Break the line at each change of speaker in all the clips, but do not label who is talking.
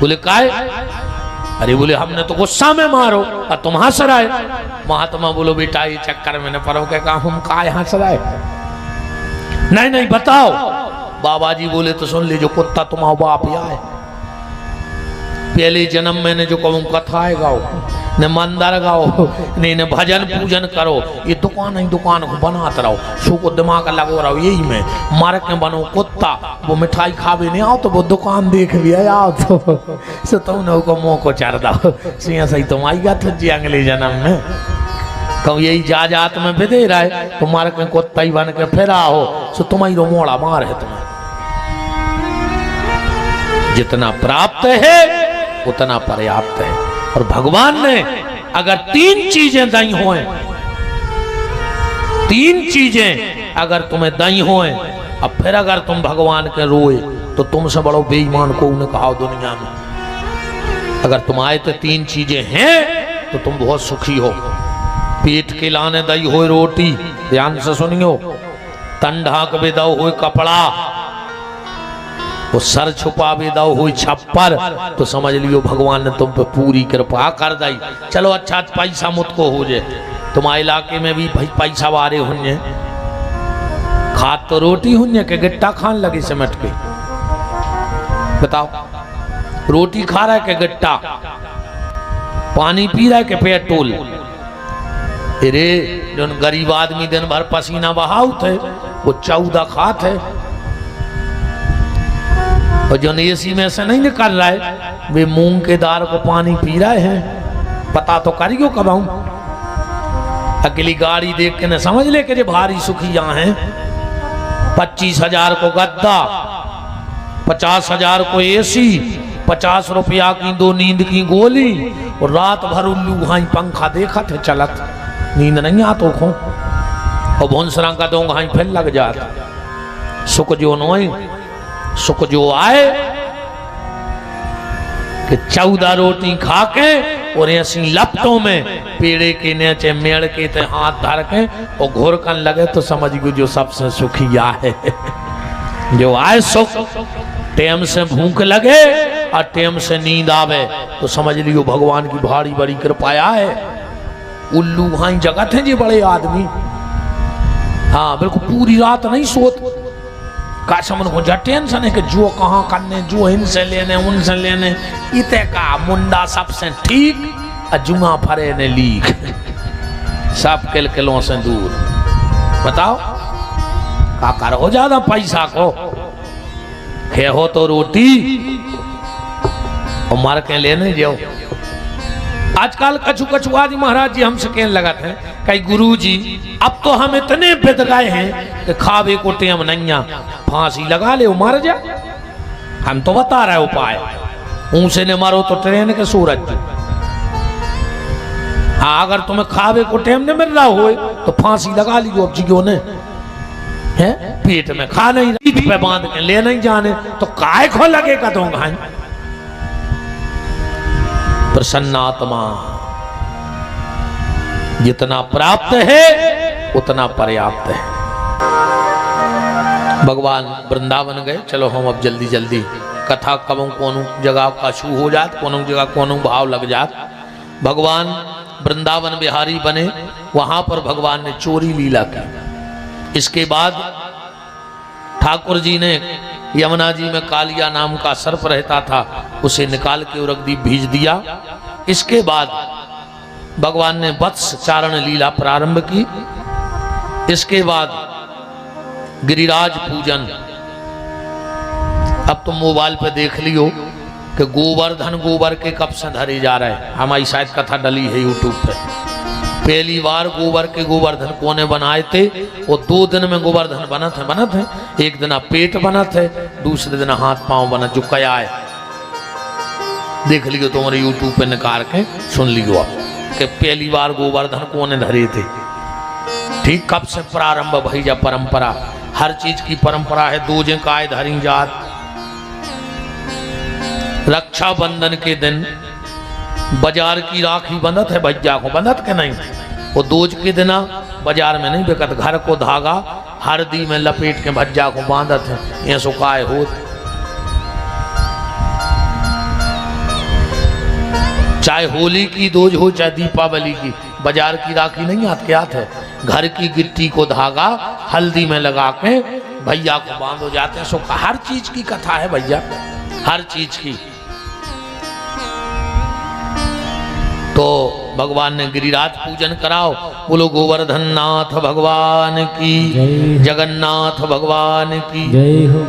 बोले काय? अरे बोले हमने तो गुस्सा में मारो और तुम हंस रहे। महात्मा बोलो बेटा ये चक्कर में न पड़ो के कहा हम काय हंस रहे। नहीं नहीं बताओ। बाबा जी बोले तो सुन लीजिए कुत्ता तुम्हारा बाप ही आए। पहले जन्म में ने जो कहूँ कथाएं गाओ ने मंदिर गाओ ने भजन पूजन करो। ये दुकान ही दुकान को बनाते रहो सो को दिमाग लगो रहो यही में मार के बनो कुत्ता। वो मिठाई खावे नहीं आओ तो वो दुकान देख भी आओ तो तुमने को मुँह को चढ़ दो सिया सही तुम आईगा तो जी अगले जन्म में कहूँ यही जात में बिदे रहे तो मार के कुत्ता ही बन के फिर आओ सो तुम्हारी रो मोड़ा मार है तुम्हें। जितना प्राप्त है उतना पर्याप्त है। और भगवान ने अगर तीन चीजें दई हों, तीन चीजें अगर तुम्हें दई हों अब फिर अगर तुम भगवान के रोए तो तुमसे बड़ो बेईमान को उन्हें कहा दुनिया में। अगर तुम आए तो तीन चीजें हैं तो तुम बहुत सुखी हो। पेट के लाने दई हो रोटी, ध्यान से सुनियो। तन ढाक भी दो हो कपड़ा, वो सर छुपा भी दो हुई छप्पर, तो समझ लियो भगवान ने तुम पे पूरी कृपा कर दी। चलो अच्छा पैसा मुझको हो जाए। तुम्हारे इलाके में भी भाई पैसा वारे हुए खा तो रोटी हुए के गिट्टा खान लगे सिमट के। बताओ रोटी खा रहा है के गिट्टा, पानी पी रहा है के पेट्रोल। अरे जो गरीब आदमी दिन भर पसीना बहाव थे वो 14 खात है। और जो एसी में से नहीं निकल रहा है वे मूंग के दाल को पानी पी रहे हैं। पता तो करियो कब आऊं। अकेली गाड़ी देख के न समझ ले के भारी सुखी यहाँ है। 25,000 को गद्दा, 50,000 को एसी, 50 रुपया की 2 नींद की गोली और रात भर उल्लू हाई पंखा देखा थे चलत नींद नहीं आ तो खो और भोंसरा का दो हाई फिर लग जाता। सुख जो नोई सुख जो आए कि 14 रोटी खा के और ऐसी लपटों में पेड़े के नीचे मेड़ के ते हाथ धर के और घोर कर लगे तो समझ गो जो सबसे सुखी है। जो आए सुख टेम से भूख लगे और टेम से नींद आवे तो समझ लियो भगवान की भारी बड़ी कृपा है। उल्लू हाई जगत है जी बड़े आदमी, हाँ बिल्कुल पूरी रात नहीं सोत का समन को जा टेंशन है कि जो कहाँ करने जो इनसे लेने उनसे लेने इते का मुंडा सबसे ठीक जुआ फरे ने लीक सब किलों से दूर। बताओ का कर हो ज्यादा पैसा को खे हो तो रोटी और मार के लेने जाओ। आजकल कछु कछु आदि महाराज जी हमसे कहने लगा थे कई गुरु जी अब तो हम इतने बिद गए हैं कि खावे को टेम नहीं, फांसी लगा ले मर जा। हम तो बता रहे उपाय, ऊंचे ने मारो तो ट्रेन के सूरज। हाँ अगर तुम्हें खावे को टेम नहीं मिल रहा हो तो फांसी लगा लियो। अब जियो ने है पेट में खा नहीं पीठ पे बांध के ले नहीं जाने तो काय खो लगेगा तो भाई। प्रसन्नात्मा जितना प्राप्त है उतना पर्याप्त है। भगवान वृंदावन गए। चलो हम अब जल्दी जल्दी कथा कबों कोनो जगह का छू हो जात, कोनो जगह कोनो भाव लग जात। भगवान वृंदावन बिहारी बने, वहां पर भगवान ने चोरी लीला की। इसके बाद ठाकुर जी ने यमुना जी में कालिया नाम का सर्प रहता था उसे निकाल के उरगदीप भेज दिया। इसके बाद भगवान ने वत्स चारण लीला प्रारंभ की। इसके बाद गिरिराज पूजन। अब तुम मोबाइल पे देख लियो कि गोवर्धन गोबर के कब से धरे जा रहे हैं। हमारी शायद कथा डली है यूट्यूब पे। पहली बार गोबर के गोवर्धन कोने बनाए थे और 2 दिन में गोवर्धन बनत है। एक दिन पेट बनत है, दूसरे दिन हाथ पांव बनत जो कया है। देख लियो तुम्हारे यूट्यूब पे निकाल के सुन लियो आप कि पहली बार गोवर्धन कोने धरे थे। ठीक कब से प्रारंभ भई जा परंपरा। हर चीज की परंपरा है। 2 जे काय धरी जात। रक्षाबंधन के दिन बाजार की राखी बंधत है, भैया को बंधत के नहीं। वो 2 के दिन बाजार में नहीं बिकत। घर को धागा हरदी में लपेट के भज्जा को बांधत है। ये सुखाए होत चाहे होली की दूज हो चाहे दीपावली की, बाजार की राखी नहीं आती, क्या है, घर की गिट्टी को धागा हल्दी में लगा के भैया को बांध हो जाते हैं। सो हर चीज की कथा है भैया, हर चीज की। तो भगवान ने गिरिराज पूजन कराओ, बोलो गोवर्धन नाथ भगवान की, जगन्नाथ भगवान की जय हो।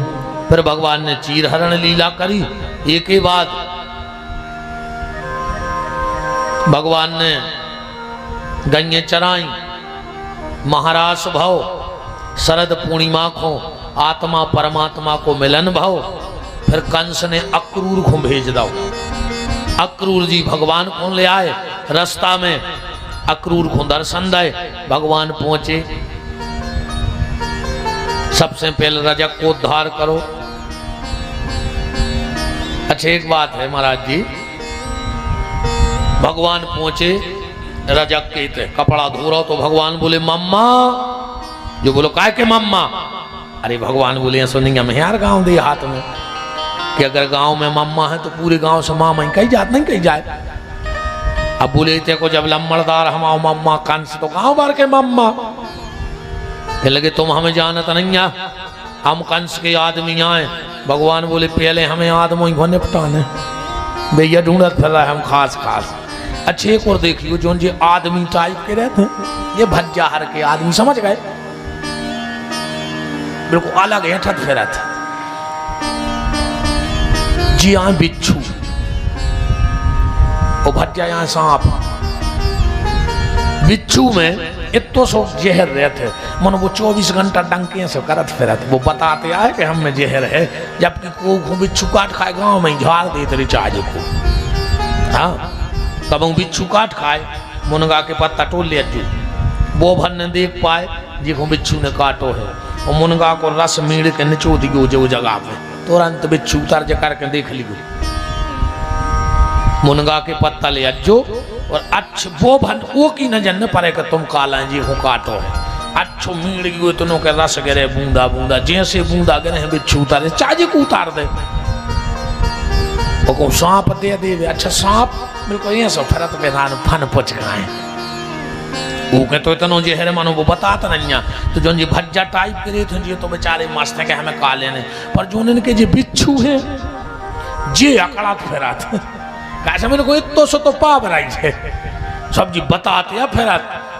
फिर भगवान ने चीरहरण लीला करी। एक के बाद भगवान ने गंगे चराई, महारास भव, शरद पूर्णिमा को आत्मा परमात्मा को मिलन भव। फिर कंस ने अक्रूर को भेज दो, अक्रूर जी भगवान को ले आए। रास्ता में अक्रूर को दर्शन दे, भगवान पहुंचे। सबसे पहले रजक को उद्धार करो। अच्छा एक बात है महाराज जी, भगवान पहुंचे, रजक के थे कपड़ा धो रहा, तो भगवान बोले मम्मा। जो बोलो काय के मम्मा? अरे भगवान बोले सुनिए हम यार गांव दे हाथ में कि अगर गांव में मम्मा है तो पूरे गांव से मामा कहीं जात नहीं कहीं जाए। अब बोले थे को जब लम्बड़दार हमाओ मम्मा कंस, तो गांव भर के मम्मा। फिर लगे तुम हमें जानत नहीं है, हम कंस के आदमी आए। भगवान बोले पहले हमें आदमी को निपटाने, भैया ढूंढत फिर रहा है हम खास खास। अच्छे एक और देख लियो, जो ये आदमी टाइप के रहते हैं, ये भज्जाहर के आदमी, समझ गए, बिल्कुल अलग हेठत फिरत। जी यहाँ बिच्छू, वो भज्जा यहाँ सांप। बिच्छू में इतो सो जहर रहते, मन वो 24 घंटा डंके से करत फिरत। वो बताते आए कि हम में जहर है, जबकि को बिच्छू काट खाए गांव में झाड़ देते रिचार्ज को। हाँ तब बिच्छू काट खाए, मुनगा के पत्ता टोल ले जो वो भर ने देख पाए जिको बिच्छू ने काटो है, और मुनगा को रस मीड़ के निचो दियो जो जगह पे, तुरंत बिच्छू उतर जा करके देख लियो। मुनगा के पत्ता ले अज्जो, और अच्छ वो भन वो की नजर न पड़े कि तुम काला जी को काटो है। अच्छो मीड़ गयो तुनो के रस गिरे बूंदा बूंदा, जैसे बूंदा गिरे बिच्छू उतारे चाजी को उतार दे। वो को सांप दे दे, अच्छा सांप बिल्कुल ये सब फरत के नान फन पुछ गए। वो के तो इतना जहर मानो वो बताता नहीं। तो जो जी भज्जा टाइप के रहे थे जी, तो बेचारे मस्त है कि हमें काले ने, पर जो इनके जी बिच्छू है जे अकड़ा फेरा थे, कैसे मैंने कोई तो सो तो पाप रही है, सब जी बताते हैं फिर।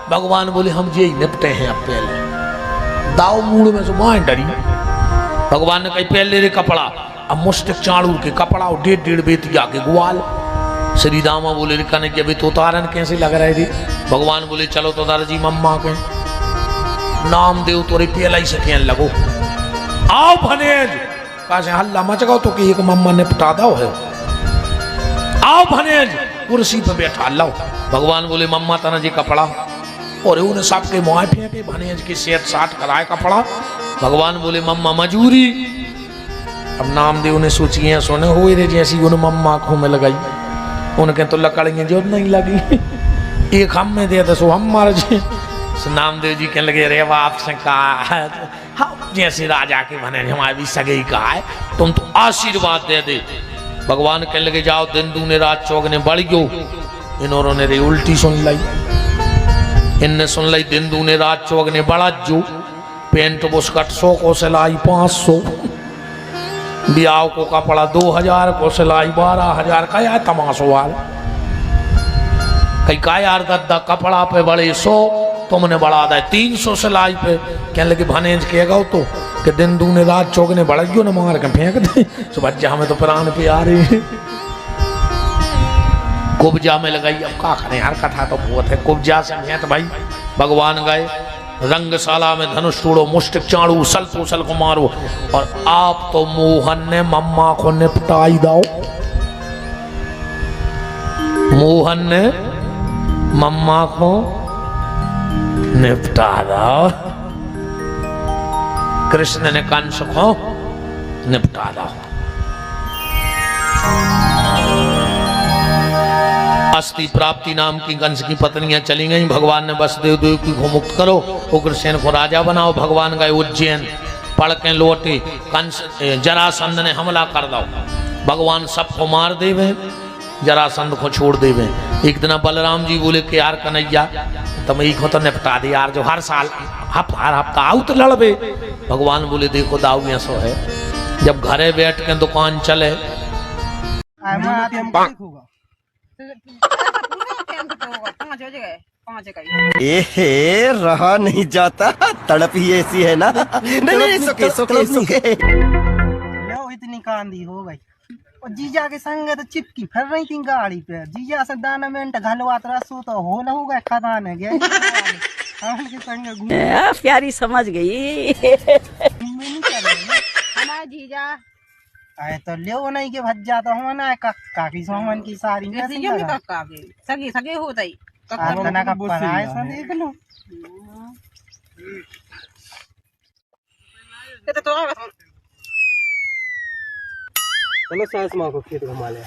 भगवान बोले हम जे निपटे हैं अब पहले, दाव मूड में से मां डरी। भगवान ने कही पहले रे कपड़ा, अब मुस्टिक चाड़ू के कपड़ा और 1.5 बेतिया के ग्वाल। श्री दामा बोले कने के अभी तो उतारन कैसे लग रहे थे। भगवान बोले चलो तो दादाजी मम्मा के नाम देव तोरे पहला ही से लगो, आओ भनेज कैसे हल्ला मच गो तो कि एक मम्मा निपटा दो है, आओ भनेज कुर्सी पे बैठा लो। भगवान बोले मम्मा तना जी कपड़ा, और उन्हें सबके मुँह फेंके, भनेज की सेट साट कराए कपड़ा। भगवान बोले मम्मा मजूरी। अब नामदेव ने सोचिए सोने हुए रे जैसी उन मम्मा को में लगाई, उनके तो लकड़ियाँ जो नहीं लगी, एक हम में दे दे सो हम मार जी। नामदेव जी कहने लगे रे बाप से कहा हाँ जैसे राजा के बने हमारे भी सगे ही कहा है, तुम तो आशीर्वाद दे दे। भगवान कहने लगे जाओ दिन दूने रात चौगने बढ़ गयो। इन्होंने रे उल्टी सुन लाई, इनने सुन लाई दिन दूने रात चौगने बढ़ा जो। पेंट बुस्कट 100 को सिलाई 500, ब्याह को कपड़ा 2000 को सिलाई 12000 का यार तमाशवाल। कई का यार दद्दा कपड़ा पे बड़े 100, तुमने बढ़ा दे 300 सिलाई पे। कहने लगे भनेज कहेगा तो कि दिन दूने रात चौगने बढ़ गयो, न मार के फेंक दे। तो बच्चा हमें तो प्राण पे आ रही। कुब्जा में लगाई, अब का करें यार, कथा तो बहुत है। कुब्जा से भेंट भाई भगवान गए, रंगशाला में धनुष तोड़ो, मुष्टिक चाड़ू, उसल पूसल को मारो, और आप तो मोहन ने मम्मा को निपटाई दो। मोहन ने मम्मा को निपटा दो, कृष्ण ने कंस को निपटा दो। अस्थि प्राप्ति नाम की कंस की पत्नियां चली गई। भगवान ने वसुदेव देवकी को मुक्त करो, उग्रसेन को राजा बनाओ। भगवान गए उज्जैन, पढ़ के लौटे। कंस जरासंध ने हमला कर दो, भगवान सबको मार देवे। जरासंध को छोड़ देवे। एक दिन बलराम जी बोले कि यार कन्हैया तुम एक तो निपटा दे यार, जो हर साल हर हफ्ता आओ तो लड़बे। भगवान बोले देखो दाऊ ऐसो है, जब घरे बैठ के दुकान चले
ए रहा नहीं जाता, तड़प ही ऐसी है ना। नहीं सुके सुके सुके
लो इतनी कांदी हो गई। और जीजा के संग तो चिपकी फिर रही थी गाड़ी पे। जीजा से दाना मिनट घलवात रसू तो हो न हो गए खदान है गया के संग घूम
प्यारी समझ गई।
हमारा जीजा
आए तो ले नहीं के भज जाता हूँ ना काकी सोमन की सारी में
ऐसे ये काका भी सगे सगे होता ही
आतना का पराए सा देख लो।
ये तो
चलो सास माँ को खेत घुमा ले।